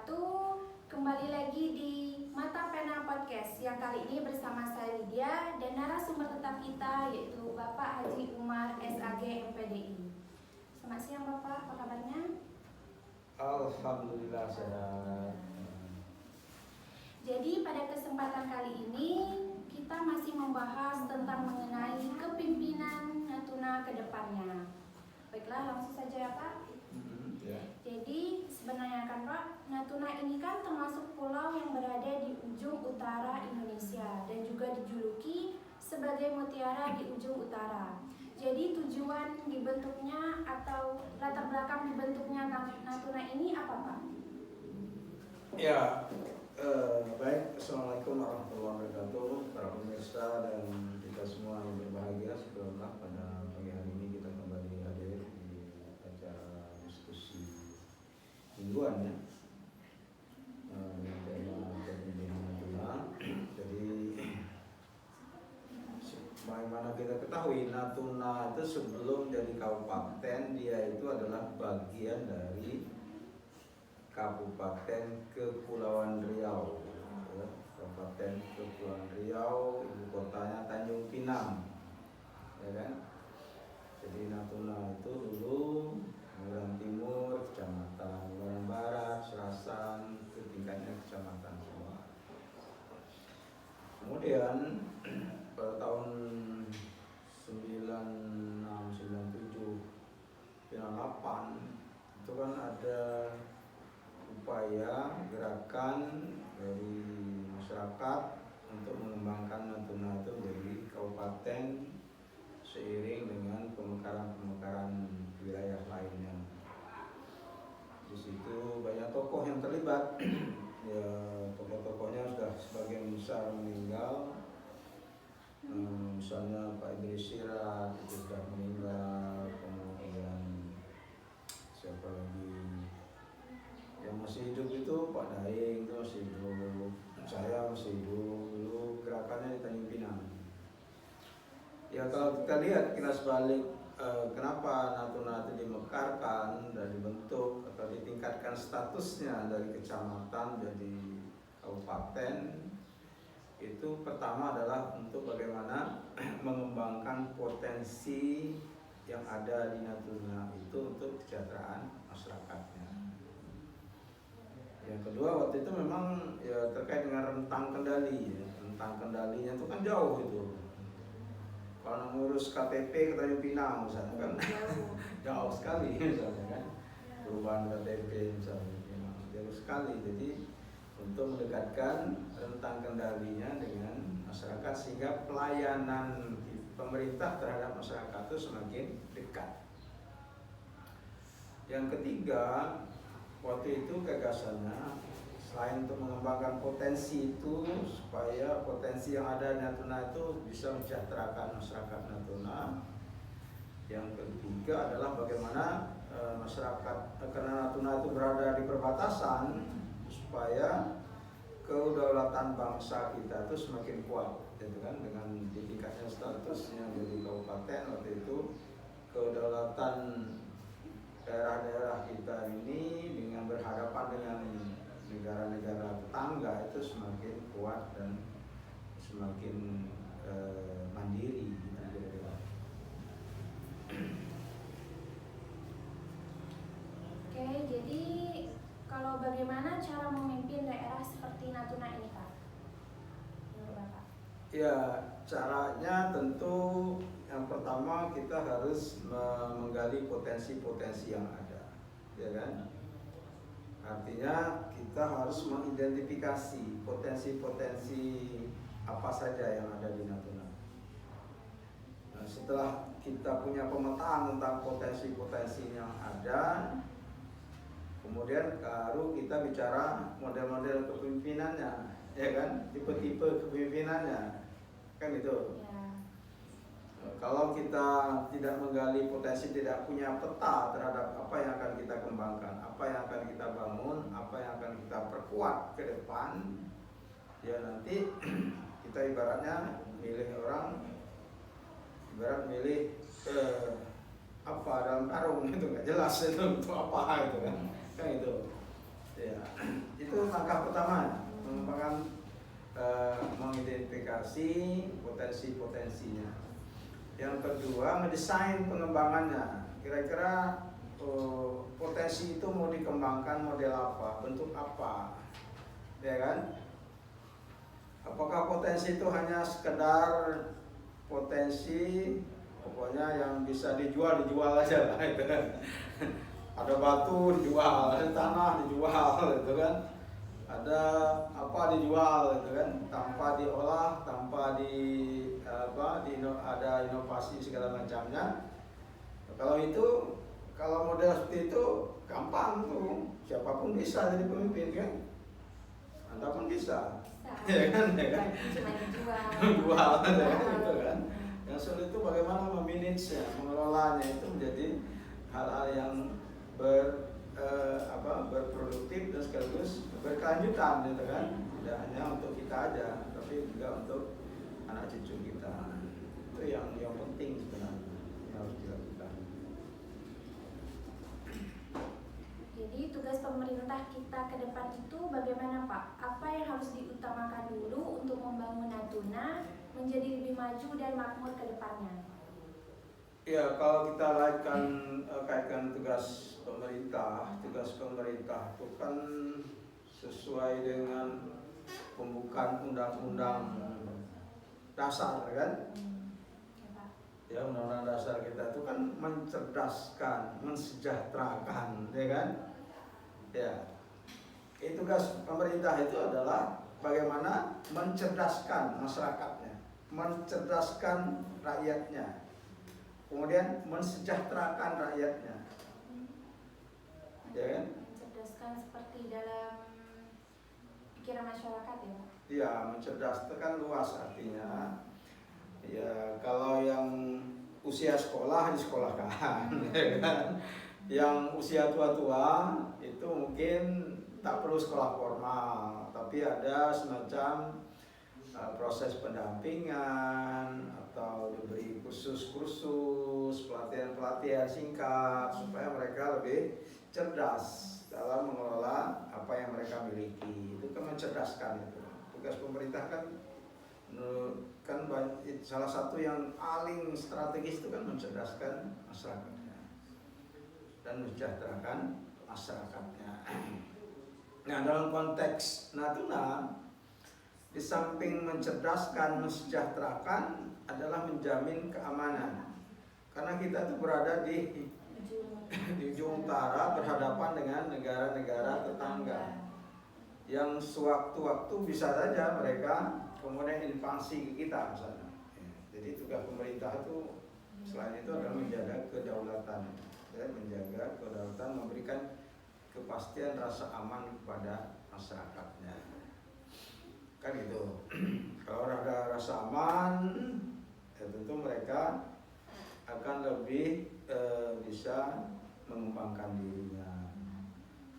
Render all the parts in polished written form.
wabarakatuh. Kembali lagi di Mata Pena Podcast yang kali ini bersama saya Lydia dan narasumber tetap kita yaitu Bapak Haji Umar SAG MPDI. Selamat siang Bapak, apa kabarnya? Alhamdulillah sehat. Jadi pada kesempatan kali ini kita masih membahas tentang mengenai kepimpinan Natuna ke depannya. Baiklah, langsung saja ya Pak. Ya. Jadi sebenarnya kan Pak, Natuna ini kan termasuk pulau yang berada di ujung utara Indonesia dan juga dijuluki sebagai mutiara di ujung utara. Jadi tujuan dibentuknya atau latar belakang dibentuknya Natuna ini apa Pak? Ya, baik. Assalamualaikum warahmatullahi wabarakatuh, para pemirsa dan kita semua yang berbahagia. Syukurlah pada pagi hari ini kita kembali hadir di acara diskusi mingguan ya. Dengan tema kepemimpinan Natuna. Jadi bagaimana kita ketahui Natuna itu sebelum jadi kabupaten dia itu adalah bagian dari Kabupaten Kepulauan Riau, ya. Kabupaten Kepulauan Riau, ibu kotanya Tanjung Pinang, ya kan? Jadi Natuna itu dulu Muaran Timur, Kecamatan Muaran Barat, Serasan, itu tingkatnya kecamatan semua. Kemudian pada tahun 96, 97, 98 itu kan ada upaya gerakan dari masyarakat untuk mengembangkan Natuna itu menjadi kabupaten seiring dengan pemekaran wilayah lainnya. Di situ banyak tokoh yang terlibat. Ya, tokoh-tokohnya sudah sebagian besar meninggal. Misalnya Pak Idris Sirat itu sudah meninggal, kemudian siapa lagi yang masih hidup itu Pak Daeng itu masih hidup, saya masih hidup, dulu gerakannya di Tanjung Pinang. Ya kalau kita lihat kilas balik kenapa Natuna itu dimekarkan dan dibentuk atau ditingkatkan statusnya dari kecamatan jadi kabupaten, itu pertama adalah untuk bagaimana mengembangkan potensi yang ada di Natuna itu untuk kesejahteraan masyarakatnya. Yang kedua waktu itu memang ya terkait dengan rentang kendali, ya. Rentang kendalinya itu kan jauh itu. Kalau ngurus KTP ke Tanjung Pinang misalnya kan jauh sekali misalnya kan. Perubahan KTP misalnya jauh sekali. Jadi untuk mendekatkan rentang kendalinya dengan masyarakat sehingga pelayanan pemerintah terhadap masyarakat itu semakin dekat. Yang ketiga, waktu itu gagasannya selain untuk mengembangkan potensi itu supaya potensi yang ada di Natuna itu bisa mensejahterakan masyarakat Natuna. Yang ketiga adalah bagaimana masyarakat karena Natuna itu berada di perbatasan supaya kedaulatan bangsa kita itu semakin kuat, gitu kan, dengan ditingkatnya statusnya jadi kabupaten waktu itu kedaulatan daerah-daerah kita ini dengan berhadapan dengan negara-negara tetangga itu semakin kuat dan semakin mandiri gitu kira-kira. Oke, jadi kalau bagaimana cara memimpin daerah seperti Natuna ini Pak? Menurut Bapak? Ya, caranya tentu yang pertama kita harus menggali potensi-potensi yang ada, ya kan? Artinya kita harus mengidentifikasi potensi-potensi apa saja yang ada di Natuna. Nah, setelah kita punya pemetaan tentang potensi-potensi yang ada, kemudian baru kita bicara model-model kepemimpinannya, ya kan? Tipe-tipe kepemimpinannya, kan itu. Ya. Kalau kita tidak menggali potensi, tidak punya peta terhadap apa yang akan kita kembangkan, apa yang akan kita bangun, apa yang akan kita perkuat ke depan, ya nanti kita ibaratnya milih orang, ibarat milih apa dalam karung itu nggak jelas itu untuk apa itu kan itu. Ya, itu langkah pertama, mengembangkan, mengidentifikasi potensi-potensinya. Yang kedua, mendesain pengembangannya. Kira-kira potensi itu mau dikembangkan model apa, bentuk apa, ya kan? Apakah potensi itu hanya sekedar potensi, pokoknya yang bisa dijual aja lah, itu kan? Ada batu dijual, ada tanah dijual, gitu kan? Ada apa dijual, gitu kan? Tanpa diolah, tanpa ada inovasi segala macamnya. Kalau model seperti itu gampang tuh, siapapun bisa jadi pemimpin kan? Anda pun bisa, ya kan? Cuma Jual, gitu kan? Yang sulit itu bagaimana memanagenya, mengelolanya, itu menjadi hal-hal yang berproduktif dan sekaligus berkelanjutan, gitu kan? Tidak hanya untuk kita aja, tapi juga untuk anak cucu kita. Itu yang penting sebenarnya yang harus dilakukan. Jadi tugas pemerintah kita ke depan itu bagaimana Pak? Apa yang harus diutamakan dulu untuk membangun Natuna menjadi lebih maju dan makmur ke depannya? Ya, kalau kita kaitkan tugas pemerintah itu kan sesuai dengan pembukaan undang-undang dasar kan? Ya, undang-undang dasar kita itu kan mencerdaskan, mensejahterakan, ya kan? Ya, tugas pemerintah itu adalah bagaimana mencerdaskan masyarakatnya, mencerdaskan rakyatnya, kemudian mensejahterakan rakyatnya, ya kan? Mencerdaskan seperti dalam pikiran masyarakat ya Pak? Ya, mencerdaskan luas artinya. Ya, kalau yang usia sekolah disekolahkan, ya kan? Yang usia tua-tua itu mungkin tak perlu sekolah formal, tapi ada semacam proses pendampingan atau diberi kursus pelatihan singkat supaya mereka lebih cerdas dalam mengelola apa yang mereka miliki. Itu kan mencerdaskan itu. Tugas pemerintah kan salah satu yang paling strategis itu kan mencerdaskan masyarakatnya dan mensejahterakan masyarakatnya. Nah, dalam konteks Natuna, di samping mencerdaskan, mensejahterakan adalah menjamin keamanan. Karena kita tuh berada di ujung utara berhadapan dengan negara-negara tetangga yang sewaktu-waktu bisa saja mereka kemudian invasi ke kita misalnya. Jadi tugas pemerintah itu selain itu adalah menjaga kedaulatan, memberikan kepastian rasa aman kepada masyarakatnya. Kan gitu. Kalau ada rasa aman, ya tentu mereka akan lebih bisa mengembangkan dirinya.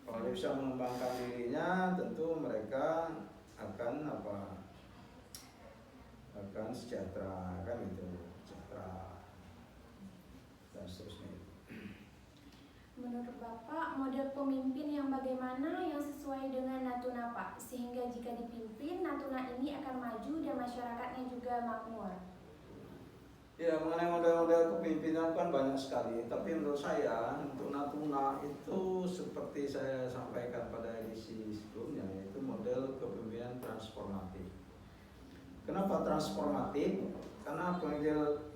Kalau dia bisa mengembangkan dirinya, tentu mereka akan sejahtera, kan gitu, sejahtera dan seterusnya. Menurut Bapak, model pemimpin yang bagaimana yang sesuai dengan Natuna Pak, sehingga jika dipimpin Natuna ini akan maju dan masyarakatnya juga makmur? Ya, mengenai model-model kepemimpinan kan banyak sekali, tapi menurut saya untuk Natuna itu seperti saya sampaikan pada edisi sebelumnya, yaitu model kepemimpinan transformatif. Kenapa transformatif? Karena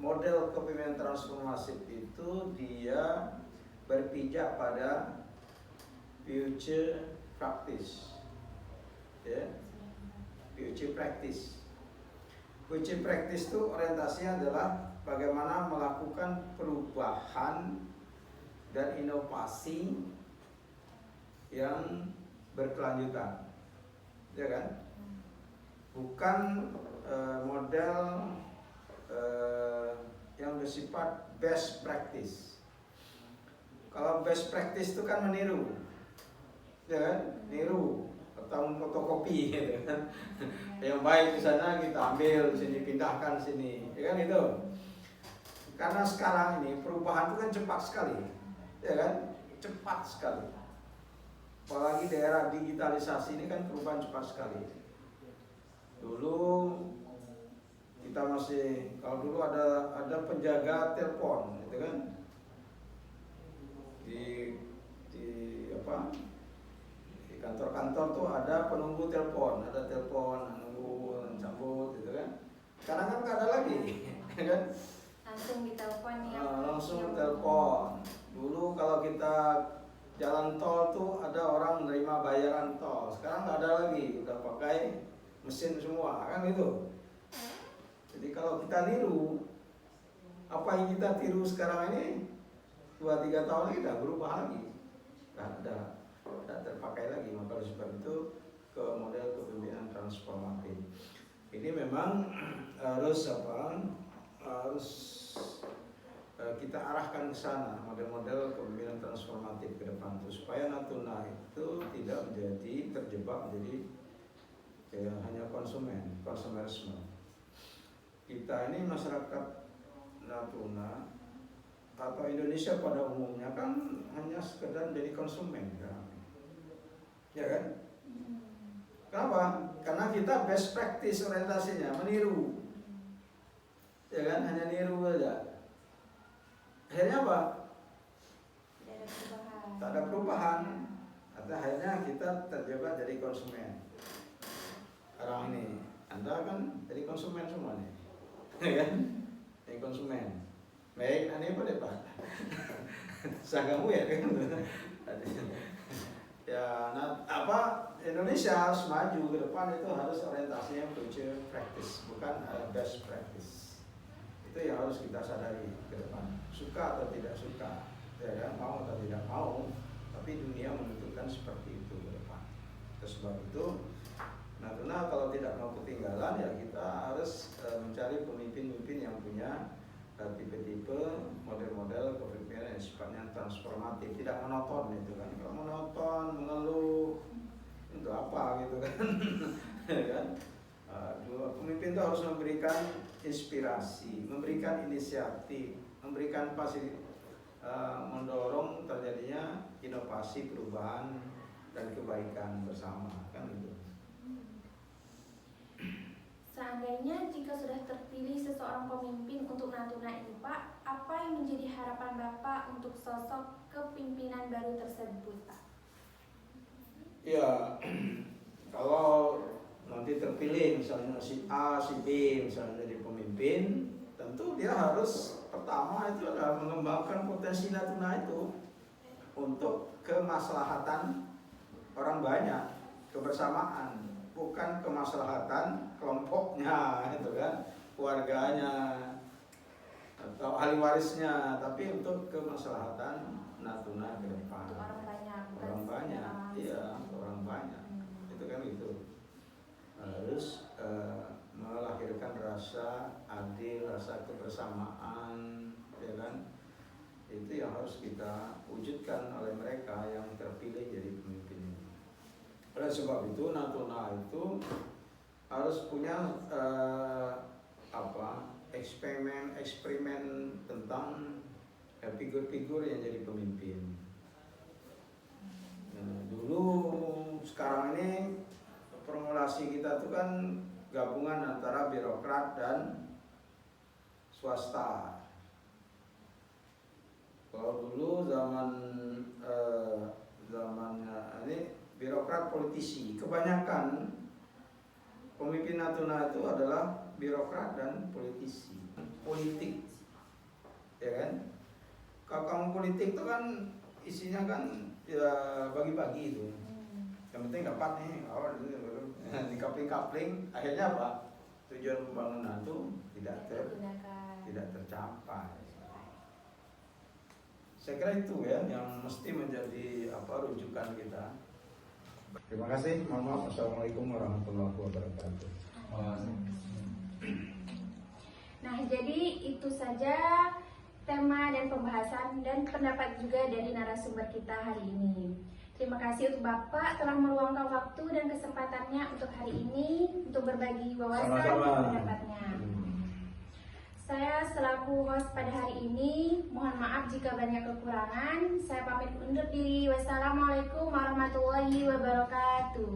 model kepemimpinan transformatif itu dia berpijak pada future practice, ya, future practice. Future practice itu orientasinya adalah bagaimana melakukan perubahan dan inovasi yang berkelanjutan, ya kan? Bukan model yang bersifat best practice. Kalau best practice itu kan meniru, ya kan? Niru atau fotokopi, gitu kan? Yang baik di sana kita ambil, sini pindahkan sini, ya kan itu. Karena sekarang ini perubahan itu kan cepat sekali, ya kan? Cepat sekali. apalagi daerah digitalisasi ini kan perubahan cepat sekali. Dulu kita masih, kalau dulu ada penjaga telepon, gitu kan? Di kantor-kantor tuh ada penunggu telepon, ada telepon, nunggu sambut, gitu kan? Sekarang kan nggak ada lagi, kan? Langsung ditelepon ya. Langsung telepon. Dulu kalau kita jalan tol tuh ada orang menerima bayaran tol. Sekarang nggak ada lagi, udah pakai mesin semua, kan gitu. Jadi kalau kita niru apa yang kita tiru sekarang ini 2-3 tahun lagi udah berubah lagi, udah terpakai lagi. Maka oleh sebab itu ke model kepemimpinan transformatif ini memang harus kita arahkan ke sana, model-model kepemimpinan transformatif ke depan itu, supaya Natuna itu tidak menjadi terjebak menjadi hanya konsumerisme. Kita ini masyarakat Natuna atau Indonesia pada umumnya kan hanya sekedar jadi konsumen, kan? Ya kan? Kenapa? Karena kita best practice orientasinya, meniru, ya kan? Hanya niru saja. Akhirnya apa? Tak ada perubahan. Atau akhirnya kita terjebak jadi konsumen. Sekarang ini, Anda kan jadi konsumen semua nih. Ya kan? Jadi konsumen. Baik, ini apa deh Pak? Sagamu ya kan? Ya, Indonesia harus maju ke depan, itu harus orientasinya future practice, bukan best practice. Itu yang harus kita sadari ke depan. Suka atau tidak suka, ya kan? Mau atau tidak mau, tapi dunia menentukan seperti itu ke depan. Sebab itu, Natuna kalau tidak mau ketinggalan, ya kita harus mencari pemimpin-pemimpin yang punya tipe-tipe model-model kepemimpinan yang sifatnya transformatif, tidak monoton itu kan. Kalau monoton, mengeluh, itu apa gitu kan? Kan? Pemimpin itu harus memberikan inspirasi, memberikan inisiatif, memberikan mendorong terjadinya inovasi, perubahan dan kebaikan bersama, kan gitu. Seandainya jika sudah terpilih seseorang pemimpin untuk Natuna ini Pak, apa yang menjadi harapan Bapak untuk sosok kepimpinan baru tersebut Pak? Ya, kalau nanti terpilih misalnya si A, si B misalnya jadi pemimpin, tentu dia harus pertama itu adalah mengembangkan potensi Natuna itu untuk kemaslahatan orang banyak, kebersamaan, bukan kemaslahatan kelompoknya, itu kan, keluarganya atau ahli warisnya, tapi untuk kemaslahatan Natuna ke depan. Untuk orang banyak. Orang banyak, iya, orang banyak. Itu kan itu harus melahirkan rasa adil, rasa kebersamaan, ya kan? Itu yang harus kita wujudkan oleh mereka yang terpilih jadi pemimpin ini. Oleh sebab itu Natuna itu harus punya eksperimen tentang figur-figur yang jadi pemimpin. Dulu sekarang ini formulasi kita itu kan gabungan antara birokrat dan swasta. Kalau dulu zamannya ini birokrat politisi, kebanyakan pemimpin Natuna itu adalah birokrat dan politisi, politik, ya kan? Kalau kamu politik itu kan isinya kan ya bagi-bagi itu. Yang penting dapat nih, dikapling-kapling, akhirnya apa? Tujuan pembangunan itu tidak tercapai. Saya kira itu ya yang mesti menjadi rujukan kita. Terima kasih. Mohon maaf. Assalamualaikum warahmatullahi wabarakatuh. Nah, jadi itu saja tema dan pembahasan dan pendapat juga dari narasumber kita hari ini. Terima kasih untuk Bapak telah meluangkan waktu dan kesempatannya untuk hari ini untuk berbagi wawasan dan pendapatnya. Saya selaku host pada hari ini, mohon maaf jika banyak kekurangan. Saya pamit undur diri. Wassalamualaikum warahmatullahi wabarakatuh.